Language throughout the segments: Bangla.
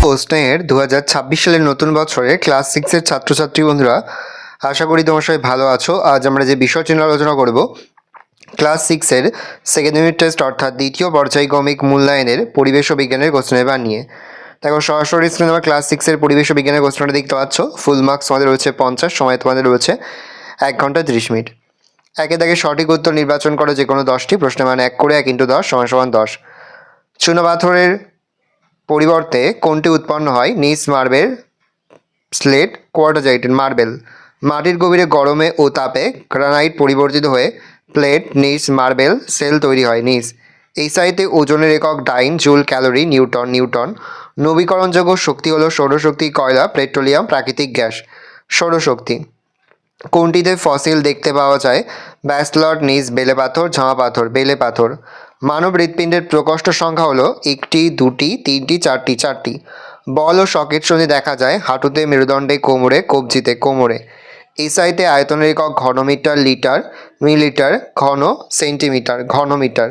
ও স্নেহের 2026 সালের নতুন বছরে ক্লাস 6 এর ছাত্রছাত্রী বন্ধুরা, আশা করি তোমার সবাই ভালো আছো। আজ আমরা যে বিষয়টি নিয়ে আলোচনা করব, ক্লাস 6 এর সেকেন্ড ইউনিট টেস্ট অর্থাৎ দ্বিতীয় পর্যায়ক্রমিক মূল্যায়নের পরিবেশ ও বিজ্ঞানের কোশ্চেন পেপার নিয়ে। দেখো, সরাসরি স্ক্রিনে আমার ক্লাস 6 এর পরিবেশ ও বিজ্ঞানের কোশ্চেনটা দেখতে পাচ্ছ। ফুল মার্কস তোমাদের রয়েছে 50, সময় তোমাদের রয়েছে 1 ঘন্টা 30 মিনিট। একে দাগে সঠিক উত্তর নির্বাচন করো যে কোনো 10টি প্রশ্নের মান 1 করে 1 × 10 = 10। চুনাপাথরের পরিবর্তে কোনটি উৎপন্ন হয়? নিস মার্বেল, স্লেট, কোয়ার্টাজাইট, মার্বেল। মাটির গভীরে গরমে ও তাপে গ্রানাইট পরিবর্তিত হয়ে প্লেট, নিস, মার্বেল, সেল তৈরি হয়। নিস। এই সাইতে ওজনের একক ডাইন, জুল, ক্যালোরি, নিউটন। নিউটন। নবীকরণযোগ্য শক্তি হলো সৌরশক্তি, কয়লা, পেট্রোলিয়াম, প্রাকৃতিক গ্যাস। সৌরশক্তি। কোনটিতে ফসিল দেখতে পাওয়া যায়? ব্যাসল্ট, নিস, বেলে পাথর, ঝামা পাথর। বেলে পাথর। মানব হৃৎপিণ্ডের প্রকোষ্ঠ সংখ্যা হলো 1টি, 2টি, 3টি, 4টি। 4টি। বল ও সকেট সন্ধি দেখা যায় হাঁটুতে, মেরুদণ্ডে, কোমরে, কবজিতে। কোমরে। এসআইতে আয়তনের একক ঘনমিটার, লিটার, মিলিলিটার, ঘন, সেন্টিমিটার। ঘনমিটার।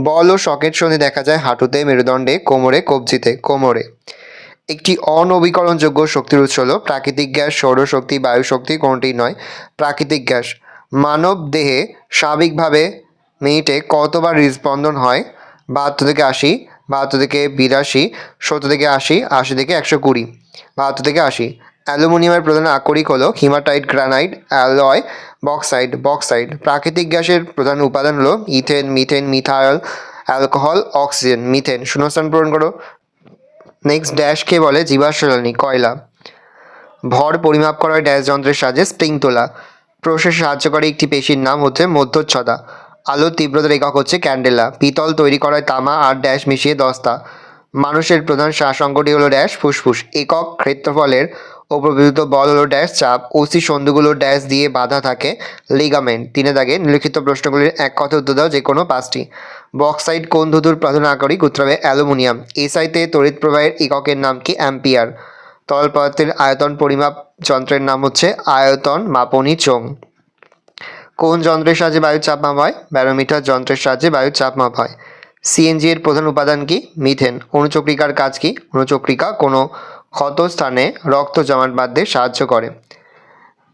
বল ও সকেট সন্ধি দেখা যায় হাঁটুতে, মেরুদণ্ডে, কোমরে, কবজিতে। কোমরে। একটি অনবীকরণযোগ্য শক্তির উৎস হলো প্রাকৃতিক গ্যাস, সৌরশক্তি, বায়ুশক্তি। কোনটি নয়? প্রাকৃতিক গ্যাস। মানব দেহে স্বাভাবিকভাবে মিনিটে কতবার হৃদস্পন্দন হয়? 72 থেকে 80, 72 থেকে 82, 70 থেকে 80, 80 থেকে 120। 72 থেকে 80। অ্যালুমিনিয়ামের প্রধান আকরিক হলো hematite, granite, alloy, bauxite. Bauxite. প্রাকৃতিক গ্যাসের প্রধান উপাদান হলো ethane, methane, methyl, alcohol, oxygen. Methane. শূন্যস্থান পূরণ করো। নেক্সট, ড্যাশকে বলে জীবাশ্ম জ্বালানি? কয়লা। ভর পরিমাপ করা হয় ড্যাশ যন্ত্রের সাহায্যে? স্প্রিং তোলা। প্রসেসে সাহায্যকারী একটি পেশির নাম হচ্ছে মধ্যচ্ছদা। আলোর তীব্রতার একক হচ্ছে ক্যান্ডেলা। পিতল তৈরি করা হয় তামা আর ড্যাশ মিশিয়ে দস্তা। মানুষের প্রধান শ্বাস অঙ্গটি হলো ড্যাশ ফুসফুস। একক ক্ষেত্রফলের ওপর বিদ্যুৎ বল হলো ড্যাশ চাপ। অস্থি সন্ধিগুলো ড্যাশ দিয়ে বাঁধা থাকে? লিগামেন্ট। 3 দাগে নিম্নলিখিত প্রশ্নগুলির এক কথায় উত্তর দাও যে কোনো 5টি। বক্সাইট কোন ধাতুর প্রধান আকরিক? উত্তর হবে অ্যালুমিনিয়াম। এসআইতে তড়িৎ প্রবাহের এককের নাম কি? অ্যাম্পিয়ার। তরল পদার্থের আয়তন পরিমাপ যন্ত্রের নাম হচ্ছে আয়তন মাপনী চোঙ। কোন যন্ত্রের সাহায্যে বায়ুর চাপ মাপা হয়? ব্যারোমিটার যন্ত্রের সাহায্যে বায়ুর চাপ মাপা হয়। সিএনজি এর প্রধান উপাদান কি? মিথেন। অণুচক্রিকার কাজ কি? অণুচক্রিকা কোনো ক্ষত স্থানে রক্ত জমাট বাঁধতে সাহায্য করে।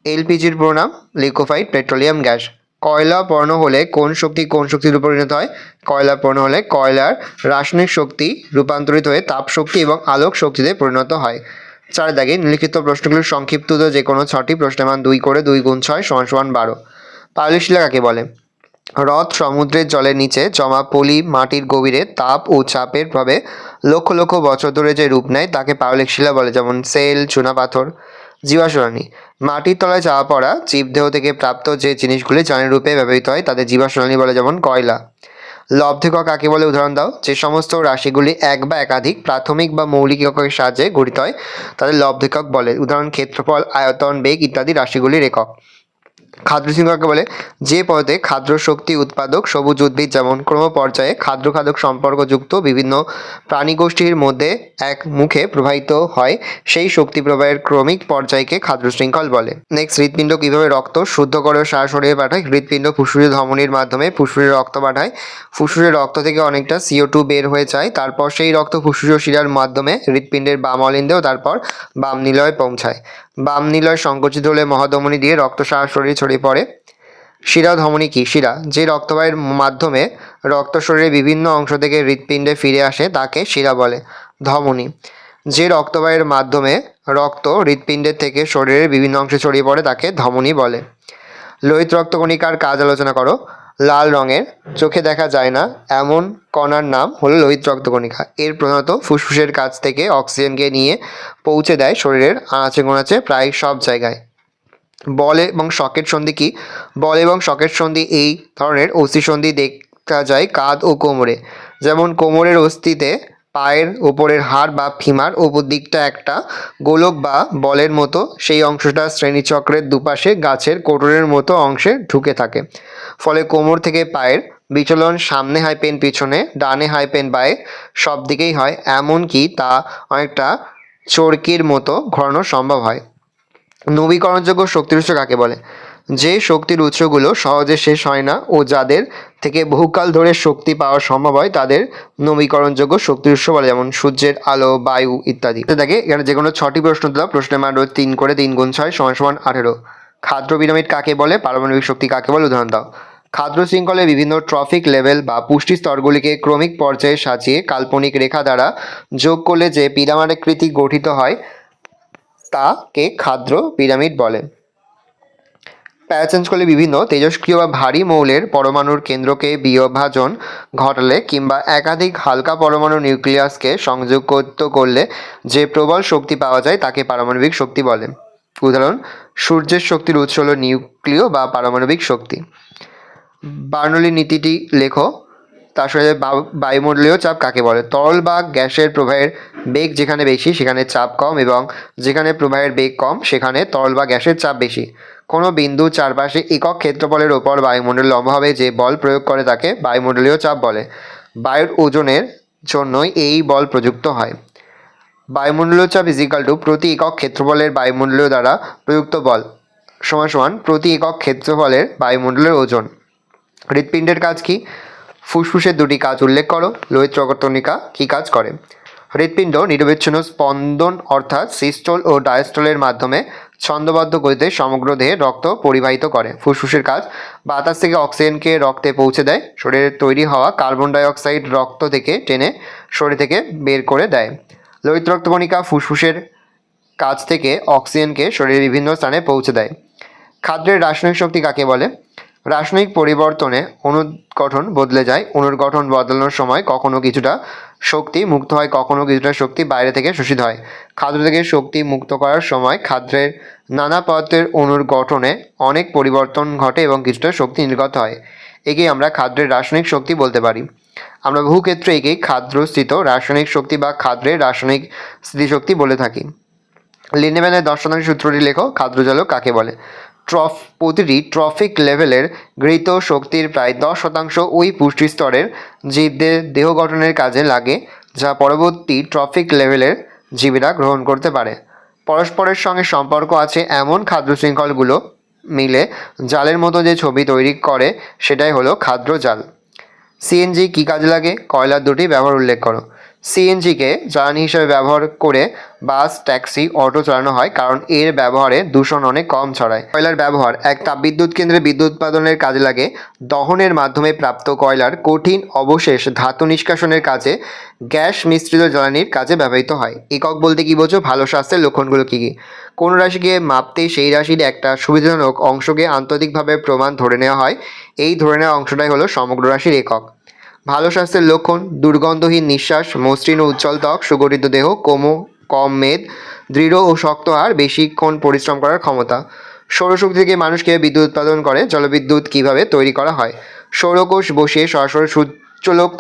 এলপিজির পুরো নাম? Liquefied petroleum gas. কয়লা পূর্ণ হলে কোন শক্তিতে পরিণত হয়? কয়লা পূর্ণ হলে কয়লার রাসায়নিক শক্তি রূপান্তরিত হয়ে তাপ শক্তি এবং আলোক শক্তিতে পরিণত হয়। 4 দাগে নিম্নলিখিত প্রশ্নগুলির সংক্ষিপ্ত উত্তর যে কোনো 6টি। প্রশ্নের মান 2 করে 2 × 6 = 12। পাললিক শিলা কাকে বলে? হ্রদ সমুদ্রের জলের নিচে জমা পলি মাটির গভীরে তাপ ও চাপের প্রভাবে লক্ষ লক্ষ বছর ধরে যে রূপ নেয় তাকে পাললিক শিলা বলে, যেমন সেল, চুনাপাথর। জীবাশ্ম জ্বালানি। মাটির তলায় চাপা পড়া জীবদেহ থেকে প্রাপ্ত যে জিনিসগুলি জ্বালানি রূপে ব্যবহৃত হয় তাদের জীবাশ্ম জ্বালানি বলে, যেমন কয়লা। লব্ধিকক কাকে বলে? উদাহরণ দাও। যে সমস্ত রাশিগুলি এক বা একাধিক প্রাথমিক বা মৌলিক এককের সাহায্যে গঠিত হয় তাদের লব্ধিকক বলে। উদাহরণ: ক্ষেত্রফল, আয়তন, বেগ ইত্যাদি রাশিগুলির একক। খাদ্য শৃঙ্খল কাকে বলে? যে পথে খাদ্য শক্তি উৎপাদক সবুজ উদ্ভিদ যেমন ক্রমপর্যায়ে খাদ্য খাদক সম্পর্কযুক্ত বিভিন্ন প্রাণীগোষ্ঠীর মধ্যে এক মুখে প্রবাহিত হয় সেই শক্তি প্রবাহের ক্রমিক পর্যায়কে খাদ্য শৃঙ্খল বলে। নেক্সট, হৃৎপিণ্ড কিভাবে রক্ত শুদ্ধ করে সারা শরীরে পাঠায়? হৃৎপিণ্ড ফুসফুসের ধমনির মাধ্যমে ফুসফুসে রক্ত পাঠায়। ফুসফুসের রক্ত থেকে অনেকটা CO2 বের হয়ে যায়। তারপর সেই রক্ত ফুসফুস শিরার মাধ্যমে হৃৎপিণ্ডের বাম অলিন্দেও তারপর বাম নিলয়ে পৌঁছায়। বাম নিলয় সংকুচিত হলে মহাধমনী দিয়ে রক্ত সারা শরীরে ছড়িয়ে পড়ে। শিরা ও ধমনী কি? শিরা যে রক্তবাহের মাধ্যমে রক্ত শরীরের বিভিন্ন অংশ থেকে হৃৎপিণ্ডে ফিরে আসে তাকে শিরা বলে। ধমনী যে রক্তবাহের মাধ্যমে রক্ত হৃৎপিণ্ডের থেকে শরীরের বিভিন্ন অংশে ছড়িয়ে পড়ে তাকে ধমনী বলে। লোহিত রক্তকণিকার কাজ আলোচনা করো। লাল রঙের, চোখে দেখা যায় না এমন কণার নাম হলো লোহিত রক্তকণিকা। এর প্রধানত ফুসফুসের কাছ থেকে অক্সিজেনকে নিয়ে পৌঁছে দেয় শরীরের আনাচে গোনাচে প্রায় সব জায়গায়। বল এবং সকেট সন্ধি কি? বল এবং সকেট সন্ধি এই ধরনের অস্থিসন্ধি দেখা যায় কাঁধ ও কোমরে। যেমন কোমরের অস্থিতে পায়ের উপরের হাড় বা ফিমার উপর দিকটা একটা গোলক বা বলের মতো, সেই অংশটা শ্রেণীচক্রের দুপাশে গাছের কোটরের মতো অংশে ঢুকে থাকে। ফলে কোমর থেকে পায়ের বিচলন সামনে হাইপেন পিছনে, ডানে হাইপেন বায়ে, সব দিকেই হয়, এমনকি তা অনেকটা চরকির মতো ঘোরানো সম্ভব হয়। নবীকরণযোগ্য শক্তির উৎস কাকে বলে? যে শক্তির উৎসগুলো সহজে শেষ হয় না ও যাদের থেকে বহুকাল ধরে শক্তি পাওয়া সম্ভব হয় তাদের নবীকরণযোগ্য শক্তির উৎস বলে, যেমন সূর্যের আলো, বায়ু ইত্যাদি। দেখে এখানে যে কোনো 6টি প্রশ্ন দিলাম। প্রশ্নের মান রয়েছে 3 করে 3 গুণ 6 সমান 18। ক্ষাদ্র পিরামিড কাকে বলে? পারমাণবিক শক্তি কাকে বলে? উদাহরণ দাও। ক্ষাদ্র শৃঙ্খলে বিভিন্ন ট্রফিক লেভেল বা পুষ্টি স্তরগুলিকে ক্রমিক পর্যায়ে সাজিয়ে কাল্পনিক রেখা দ্বারা যোগ করলে যে পিরামিডাকৃতি গঠিত হয় তাকে ক্ষাদ্র পিরামিড বলে। প্যারাচেঞ্জ করলে বিভিন্ন তেজস্ক্রিয় বা ভারী মৌলের পরমাণুর কেন্দ্রকে বিভাজন ঘটালে কিংবা একাধিক হালকা পরমাণু নিউক্লিয়াসকে সংযুক্ত করলে যে প্রবল শক্তি পাওয়া যায় তাকে পারমাণবিক শক্তি বলে। উদাহরণ, সূর্যের শক্তির উৎস হল নিউক্লিয় বা পারমাণবিক শক্তি। বার্নৌলির নীতিটি লেখো। তার সাথে বায়ুমণ্ডলীয় চাপ কাকে বলে? তরল বা গ্যাসের প্রবাহের বেগ যেখানে বেশি সেখানে চাপ কম, এবং যেখানে প্রবাহের বেগ কম সেখানে তরল বা গ্যাসের চাপ বেশি। কোনো বিন্দু চারপাশে একক ক্ষেত্রফলের ওপর বায়ুমণ্ডল লম্বভাবে যে বল প্রয়োগ করে তাকে বায়ুমণ্ডলীয় চাপ বলে। বায়ুর ওজনের জন্যই এই বল প্রযুক্ত হয়। বায়ুমণ্ডলীয় চাপ প্রতি একক ক্ষেত্রফলের বায়ুমণ্ডলীয় দ্বারা প্রযুক্ত বল সমান প্রতি একক ক্ষেত্রফলের বায়ুমণ্ডলের ওজন। হৃৎপিণ্ডের কাজ কি? ফুসফুসের 2টি কাজ উল্লেখ করো। লোহিত রক্তকণিকা কী কাজ করে? হৃৎপিণ্ড নিরবিচ্ছিন্ন স্পন্দন অর্থাৎ সিস্টোল ও ডায়াস্টোলের মাধ্যমে ছন্দবদ্ধ গতিতে সমগ্র দেহে রক্ত পরিবাহিত করে। ফুসফুসের কাজ বাতাস থেকে অক্সিজেনকে রক্তে পৌঁছে দেয়। শরীরে তৈরি হওয়া কার্বন ডাই অক্সাইড রক্ত থেকে টেনে শরীর থেকে বের করে দেয়। লোহিত রক্তকণিকা ফুসফুসের কাজ থেকে অক্সিজেনকে শরীরের বিভিন্ন স্থানে পৌঁছে দেয়। খাদ্যের রাসায়নিক শক্তি কাকে বলে? রাসায়নিক পরিবর্তনে অণুর গঠন বদলে যায়। অণুর গঠন বদলানোর সময় কখনো কিছুটা শক্তি মুক্ত হয়, কখনো কিছুটা শক্তি বাইরে থেকে শোষিত হয়। খাদ্য থেকে শক্তি মুক্ত করার সময় খাদ্যের নানা পদার্থের অণুর গঠনে অনেক পরিবর্তন ঘটে এবং কিছুটা শক্তি নির্গত হয়। একেই আমরা খাদ্যের রাসায়নিক শক্তি বলতে পারি। আমরা বহু ক্ষেত্রে একেই খাদ্যস্থিত রাসায়নিক শক্তি বা খাদ্যের রাসায়নিক স্থিতিশক্তি বলে থাকি। লিনেম্যানের 10 শতাংশ সূত্রটি লেখো। খাদ্যজালক কাকে বলে? প্রতিটি ট্রফিক লেভেলের গৃহীত শক্তির প্রায় 10% ওই পুষ্টি স্তরের জীবদের দেহ গঠনের কাজে লাগে যা পরবর্তী ট্রফিক লেভেলের জীবেরা গ্রহণ করতে পারে। পরস্পরের সঙ্গে সম্পর্ক আছে এমন খাদ্য শৃঙ্খলগুলো মিলে জালের মতো যে ছবি তৈরি করে সেটাই হলো খাদ্য জাল। সিএনজি কী কাজে লাগে? কয়লার 2টি ব্যবহার উল্লেখ করো। সিএনজিকে জ্বালানি হিসেবে ব্যবহার করে বাস, ট্যাক্সি, অটো চালানো হয় কারণ এর ব্যবহারে দূষণ অনেক কম ছড়ায়। কয়লার ব্যবহার এক তাপবিদ্যুৎ কেন্দ্রে বিদ্যুৎ উৎপাদনের কাজে লাগে। দহনের মাধ্যমে প্রাপ্ত কয়লার কঠিন অবশেষ ধাতু নিষ্কাশনের কাজে গ্যাস মিশ্রিত জ্বালানির কাজে ব্যবহৃত হয়। একক বলতে কী বোঝো? ভালো স্বাস্থ্যের লক্ষণগুলো কী কী? কোন রাশিকে মাপতে সেই রাশির একটা সুবিধাজনক অংশকে আন্তর্জাতিকভাবে প্রমাণ ধরে নেওয়া হয়। এই ধরে নেওয়া অংশটাই হলো সমগ্র রাশির একক। ভালো স্বাস্থ্যের লক্ষণ দুর্গন্ধহীন নিঃশ্বাস, মসৃণ ও উজ্জ্বল ত্বক, সুগঠিত দেহ, কম মেদ, দৃঢ় ও শক্ত হাড়, বেশিক্ষণ পরিশ্রম করার ক্ষমতা। সৌরশক্তি থেকে মানুষ কীভাবে বিদ্যুৎ উৎপাদন করে? জলবিদ্যুৎ কীভাবে তৈরি করা হয়? সৌরকোষ বসিয়ে সরাসরি সূর্যালোক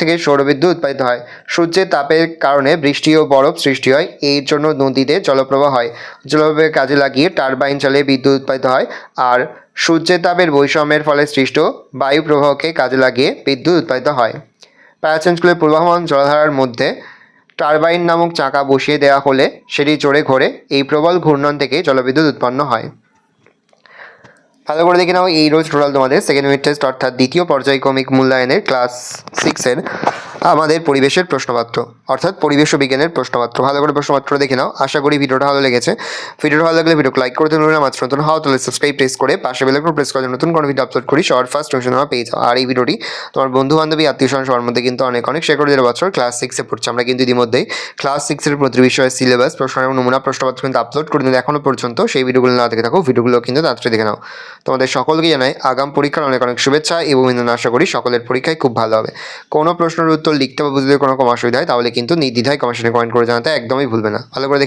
থেকে সৌরবিদ্যুৎ উৎপাদিত হয়। সূর্যের তাপের কারণে বৃষ্টি ও বরফ সৃষ্টি হয়। এর জন্য নদীতে জলপ্রবাহ হয়। জলপ্রবাহের কাজে লাগিয়ে টারবাইন চালিয়ে বিদ্যুৎ উৎপাদিত হয়। আর সূর্যের তাপের বৈষম্যের ফলে সৃষ্ট বায়ু প্রবাহকে কাজে লাগিয়ে বিদ্যুৎ উৎপাদিত হয়। প্যারাচেঞ্জগুলোর প্রবাহমান জলধারার মধ্যে টারবাইন নামক চাকা বসিয়ে দেওয়া হলে সেটি জোরে ঘোরে। এই প্রবল ঘূর্ণন থেকে জলবিদ্যুৎ উৎপন্ন হয়। ভালো করে দেখে নাও, এই রোজ টোটাল তোমাদের সেকেন্ড ইউনিট টেস্ট অর্থাৎ দ্বিতীয় পর্যায়ক্রমিক মূল্যায়নের ক্লাস 6-এর আমাদের পরিবেশের প্রশ্নপত্র অর্থাৎ পরিবেশ ও বিজ্ঞানের প্রশ্নপত্র। ভালো করে প্রশ্নপত্র দেখে নাও। আশা করি ভিডিওটা ভালো লেগেছে। ভিডিওটা ভালো লাগলে ভিডিওকে লাইক করতে ভুলবে না। মাত্র নতুন হও তাহলে সাবস্ক্রাইব প্রেস করে পাশে বেল আইকন প্রেস করে নতুন কোনো ভিডিও আপলোড করি সবার ফার্স্ট নোটিফিকেশন তোমরা পেয়ে যাও। আর এই ভিডিওটি তোমার বন্ধু বান্ধবী আত্মীয়স্বজন সবার মধ্যে কিন্তু অনেক শেয়ার করে দিলে। বছর ক্লাস 6-এ পড়ছে। আমরা কিন্তু ইতিমধ্যেই ক্লাস 6-এর প্রতি বিষয়ের সিলেবাস প্রশ্ন এবং নমুনা প্রশ্নপত্র কিন্তু আপলোড করে দিই এখনো পর্যন্ত। সেই ভিডিওগুলো না দেখে থাকো, ভিডিওগুলো কিন্তু তাড়াতাড়ি দেখে নাও। তোমাদের সকলকে জানাই আগাম পরীক্ষার অনেক শুভেচ্ছা এবং আশা করি সকলের পরীক্ষায় খুব ভালো হবে। কোনো প্রশ্নের উত্তর লিখতে বা বুঝতে কোনো অসুবিধা হয় তাহলে কিন্তু নির্দ্বিধায় কমেন্টে কমেন্ট করে জানাতে একদমই ভুলবে না। ভালো করে